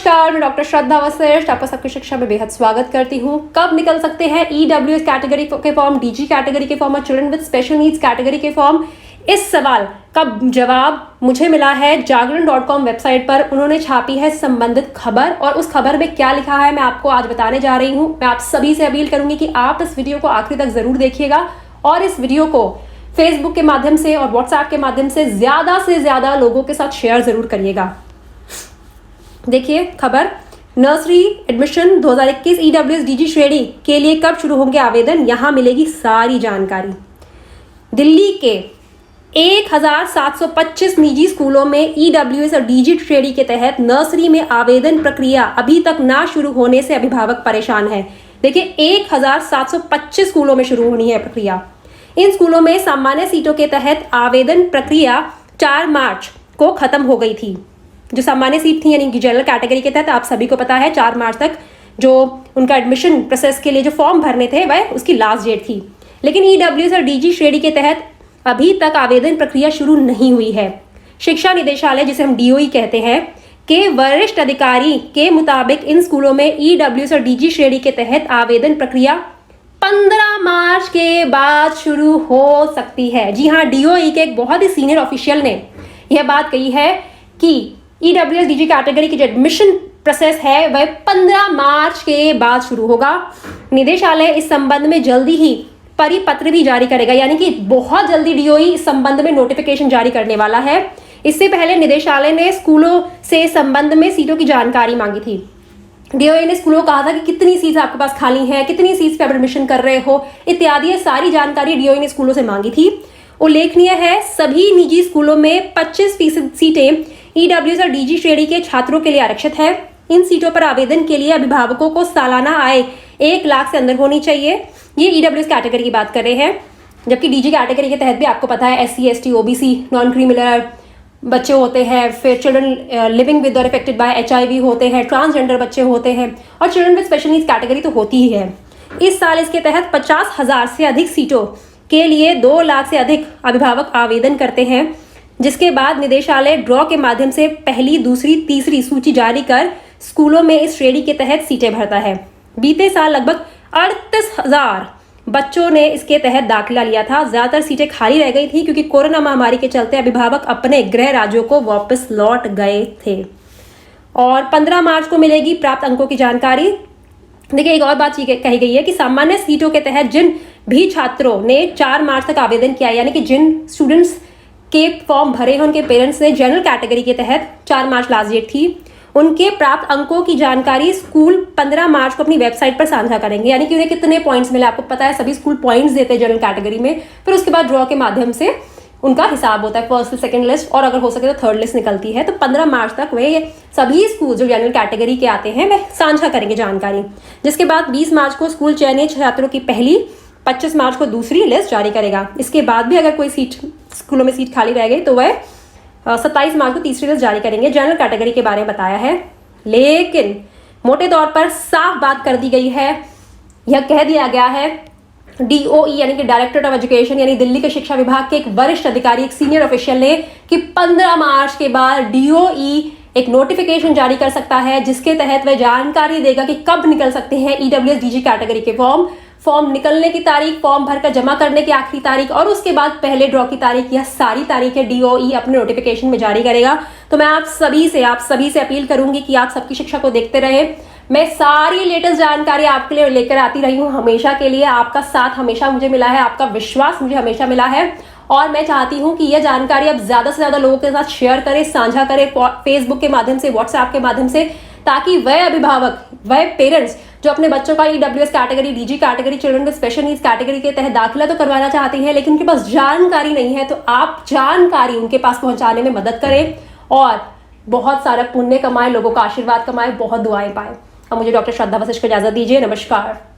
नमस्कार, मैं डॉक्टर श्रद्धा वशिष्ठ आपका सबकी शिक्षा में बेहद स्वागत करती हूँ। कब निकल सकते हैं ईडब्ल्यूएस कैटेगरी के फॉर्म, डीजी कैटेगरी के फॉर्म और children with special needs category के फॉर्म? इस सवाल का जवाब मुझे मिला है जागरण.com वेबसाइट पर। उन्होंने छापी है संबंधित खबर और उस खबर में क्या लिखा है मैं आपको आज बताने जा रही हूँ। मैं आप सभी से अपील करूंगी कि आप इस वीडियो को आखिरी तक जरूर देखिएगा और इस वीडियो को फेसबुक के माध्यम से और व्हाट्सएप के माध्यम से ज्यादा लोगों के साथ शेयर जरूर करिएगा। देखिए खबर, नर्सरी एडमिशन 2021 ईडब्ल्यूएस डीजी श्रेणी के लिए कब शुरू होंगे आवेदन, यहां मिलेगी सारी जानकारी। दिल्ली के 1725 निजी स्कूलों में ईडब्ल्यूएस और डीजी श्रेणी के तहत नर्सरी में आवेदन प्रक्रिया अभी तक ना शुरू होने से अभिभावक परेशान है। देखिए 1725 स्कूलों में शुरू होनी है प्रक्रिया। इन स्कूलों में सामान्य सीटों के तहत आवेदन प्रक्रिया 4 मार्च को खत्म हो गई थी। जो सामान्य सीट थी यानी कि जनरल कैटेगरी के तहत आप सभी को पता है 4 मार्च तक जो उनका एडमिशन प्रोसेस के लिए जो फॉर्म भरने थे वह उसकी लास्ट डेट थी। लेकिन ईडब्ल्यूएस और डीजी श्रेणी के तहत अभी तक आवेदन प्रक्रिया शुरू नहीं हुई है। शिक्षा निदेशालय, जिसे हम डीओई कहते हैं, के वरिष्ठ अधिकारी के मुताबिक इन स्कूलों में ईडब्ल्यूएस और डीजी श्रेणी के तहत आवेदन प्रक्रिया 15 मार्च के बाद शुरू हो सकती है। जी हाँ, डीओई के एक बहुत ही सीनियर ऑफिशियल ने यह बात कही है कि ईडब्ल्यूएस डीजी कैटेगरी की जो एडमिशन प्रोसेस है वह 15 मार्च के बाद शुरू होगा। निदेशालय इस संबंध में जल्दी ही परिपत्र भी जारी करेगा, यानी कि बहुत जल्दी डीओई इस संबंध में नोटिफिकेशन जारी करने वाला है। इससे पहले निदेशालय ने स्कूलों से संबंध में सीटों की जानकारी मांगी थी। डीओई ने स्कूलों को कहा था कि कितनी सीट्स आपके पास खाली हैं, कितनी सीट्स पे एडमिशन कर रहे हो इत्यादि, ये सारी जानकारी डीओई ने स्कूलों से मांगी थी। उल्लेखनीय है सभी निजी स्कूलों में 25% सीटें ईडब्ल्यूएस और डीजी श्रेणी के छात्रों के लिए आरक्षित है। इन सीटों पर आवेदन के लिए अभिभावकों को सालाना आय 1 लाख से अंदर होनी चाहिए। ये ईडब्ल्यूएस कैटेगरी की बात कर रहे हैं, जबकि डीजी कैटेगरी के तहत भी आपको पता है एससी, एसटी, ओबीसी, नॉन क्रीमिनल बच्चे होते हैं, फिर चिल्ड्रन लिविंग विद और अफेक्टेड बाय एचआईवी होते हैं, ट्रांसजेंडर बच्चे होते हैं और children with special needs category तो होती ही है। इस साल इसके तहत 50,000 से अधिक सीटों के लिए 2 लाख से अधिक अभिभावक आवेदन करते हैं, जिसके बाद निदेशालय ड्रॉ के माध्यम से पहली, दूसरी, तीसरी सूची जारी कर स्कूलों में इस श्रेणी के तहत सीटें भरता है। बीते साल लगभग 38,000 बच्चों ने इसके तहत दाखिला लिया था। ज्यादातर सीटें खाली रह गई थी क्योंकि कोरोना महामारी के चलते अभिभावक अपने गृह राज्यों को वापस लौट गए थे। और 15 मार्च को मिलेगी प्राप्त अंकों की जानकारी। देखिए एक और बात कही गई है कि सामान्य सीटों के तहत जिन भी छात्रों ने 4 मार्च तक आवेदन किया, यानी कि जिन स्टूडेंट्स के फॉर्म भरे हैं उनके पेरेंट्स ने जनरल कैटेगरी के तहत 4 मार्च लास्ट डेट थी, उनके प्राप्त अंकों की जानकारी स्कूल 15 मार्च को अपनी वेबसाइट पर साझा करेंगे। यानी कि उन्हें कितने पॉइंट्स मिले, आपको पता है सभी स्कूल पॉइंट्स देते हैं जनरल कैटेगरी में, फिर उसके बाद ड्रॉ के माध्यम से उनका हिसाब होता है, फर्स्ट सेकंड लिस्ट और अगर हो सके तो थर्ड लिस्ट निकलती है। तो 15 मार्च तक वे सभी स्कूल जो जनरल कैटेगरी के आते हैं वह साझा करेंगे जानकारी, जिसके बाद 20 मार्च को स्कूल चयनित छात्रों की पहली, 25 मार्च को दूसरी लिस्ट जारी करेगा। इसके बाद भी अगर कोई सीट स्कूलों में सीट खाली रह गई तो वह 27 मार्च को तीसरी लिस्ट जारी करेंगे। जनरल कैटेगरी के बारे में बताया है, लेकिन मोटे तौर पर साफ बात कर दी गई है, यह कह दिया गया है डीओई यानी कि डायरेक्टरेट ऑफ एजुकेशन यानी दिल्ली के शिक्षा विभाग के एक वरिष्ठ अधिकारी, एक सीनियर ऑफिशियल ने कि 15 मार्च के बाद डीओई एक नोटिफिकेशन जारी कर सकता है जिसके तहत वह जानकारी देगा कि कब निकल सकते हैं ईडब्ल्यूएस डीजी कैटेगरी के फॉर्म निकलने की तारीख, फॉर्म भरकर जमा करने की आखिरी तारीख और उसके बाद पहले ड्रॉ की तारीख, यह सारी तारीखें डीओई अपने नोटिफिकेशन में जारी करेगा। तो मैं आप सभी से अपील करूंगी कि आप सबकी शिक्षा को देखते रहे। मैं सारी लेटेस्ट जानकारी आपके लिए लेकर आती रही हूँ हमेशा के लिए। आपका साथ हमेशा मुझे मिला है, आपका विश्वास मुझे हमेशा मिला है और मैं चाहती हूँ कि यह जानकारी आप ज्यादा से ज्यादा लोगों के साथ शेयर करें, साझा करें, फेसबुक के माध्यम से, व्हाट्सएप के माध्यम से, ताकि वह अभिभावक, वह पेरेंट्स जो अपने बच्चों का EWS category, DG category, children with special needs category के तहत दाखिला तो करवाना चाहते हैं लेकिन उनके पास जानकारी नहीं है, तो आप जानकारी उनके पास पहुंचाने में मदद करें और बहुत सारा पुण्य कमाएं, लोगों का आशीर्वाद कमाएं, बहुत दुआएं पाएं। अब मुझे डॉक्टर श्रद्धा वशिष्ठ को इजाजत दीजिए। नमस्कार।